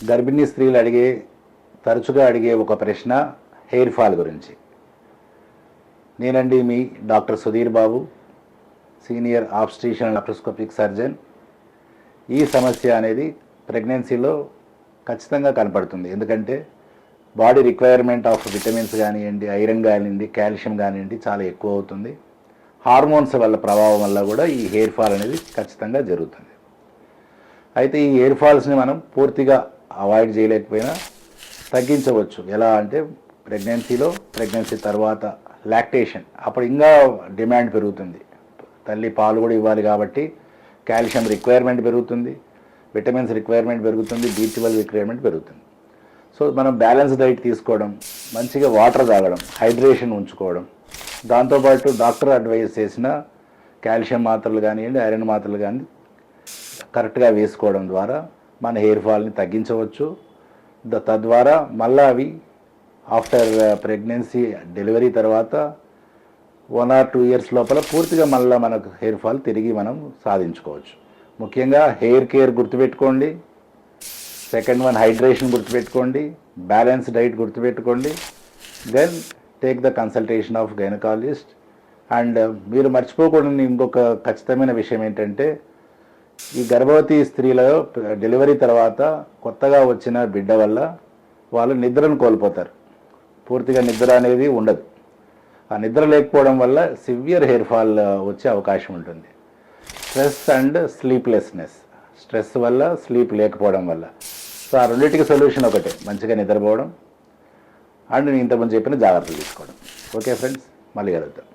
గర్భిణీ స్త్రీలు తరచుగా అడిగే ఒక ప్రశ్న హెయిర్ ఫాల్ గురించి. నేనండి మీ doctor Sudheer Babu, senior obstetrician laparoscopic surgeon. ఈ సమస్య అనేది ప్రెగ్నెన్సీలో ఖచ్చితంగా కనపడుతుంది. ఎందుకంటే బాడీ రిక్వైర్మెంట్ ఆఫ్ విటమిన్స్ కానివ్వండి, ఐరన్ కానివ్వండి, కాల్షియం కానివ్వండి చాలా ఎక్కువ అవుతుంది. హార్మోన్స్ వల్ల ప్రభావం వల్ల కూడా ఈ హెయిర్ ఫాల్ అనేది ఖచ్చితంగా జరుగుతుంది. అయితే ఈ హెయిర్ ఫాల్స్ని మనం పూర్తిగా అవాయిడ్ చేయలేకపోయినా తగ్గించవచ్చు. ఎలా అంటే ప్రెగ్నెన్సీ తర్వాత లాక్టేషన్, అప్పుడు ఇంకా డిమాండ్ పెరుగుతుంది. తల్లి పాలు కూడా ఇవ్వాలి కాబట్టి కాల్షియం రిక్వైర్మెంట్ పెరుగుతుంది, విటమిన్స్ రిక్వైర్మెంట్ పెరుగుతుంది, B12 రిక్వైర్మెంట్ పెరుగుతుంది. సో మనం బ్యాలెన్స్ డైట్ తీసుకోవడం, మంచిగా వాటర్ తాగడం, హైడ్రేషన్ ఉంచుకోవడం, దాంతోపాటు డాక్టర్ అడ్వైస్ చేసిన కాల్షియం మాత్రలు కానివ్వండి, ఐరన్ మాత్రలు కానీ కరెక్ట్గా వేసుకోవడం ద్వారా మన హెయిర్ ఫాల్ని తగ్గించవచ్చు. తద్వారా మళ్ళీ అవి ఆఫ్టర్ ప్రెగ్నెన్సీ డెలివరీ తర్వాత 1 or 2 years లోపల పూర్తిగా మళ్ళీ మనకు హెయిర్ ఫాల్ తిరిగి మనం సాధించుకోవచ్చు. ముఖ్యంగా హెయిర్ కేర్ గుర్తుపెట్టుకోండి, సెకండ్ వన్ హైడ్రేషన్ గుర్తుపెట్టుకోండి, బ్యాలెన్స్ డైట్ గుర్తుపెట్టుకోండి, then take the consultation of gynaecologist. And మీరు మర్చిపోకూడని ఇంకొక ఖచ్చితమైన విషయం ఏంటంటే, ఈ గర్భవతి స్త్రీలో డెలివరీ తర్వాత కొత్తగా వచ్చిన బిడ్డ వల్ల వాళ్ళు నిద్రను కోల్పోతారు. పూర్తిగా నిద్ర అనేది ఉండదు. ఆ నిద్ర లేకపోవడం వల్ల సివియర్ హెయిర్ ఫాల్ వచ్చే అవకాశం ఉంటుంది. స్ట్రెస్ అండ్ స్లీప్లెస్నెస్, స్ట్రెస్ వల్ల స్లీప్ లేకపోవడం వల్ల. సో ఆ రెండింటికి సొల్యూషన్ ఒకటే, మంచిగా నిద్రపోవడం అండ్ నేను ఇంతకుముందు చెప్పిన జాగ్రత్తలు తీసుకోవడం. ఓకే ఫ్రెండ్స్, మళ్ళీ కలుద్దాం.